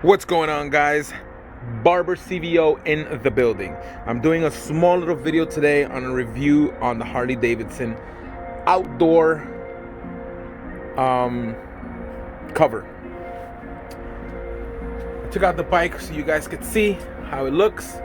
What's going on, guys? Barber CVO in the building. I'm doing a small little video today on a review on the Harley Davidson outdoor cover. I took out the bike so you guys could see how it looks.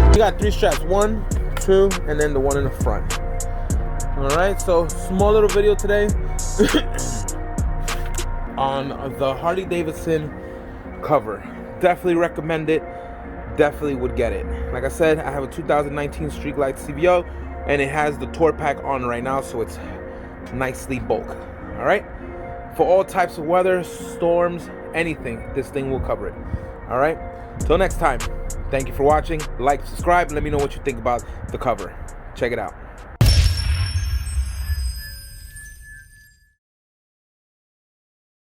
You got 3 straps, 1, 2, and then the one in the front. All right, so small little video today on the Harley Davidson cover. Definitely recommend it. Definitely would get it. Like I said, I have a 2019 Street Glide CVO, and it has the tour pack on right now, so it's nicely bulk. All right, for all types of weather, storms, anything, this thing will cover it. All right, till next time. Thank you for watching. Like, subscribe, let me know what you think about the cover. Check it out.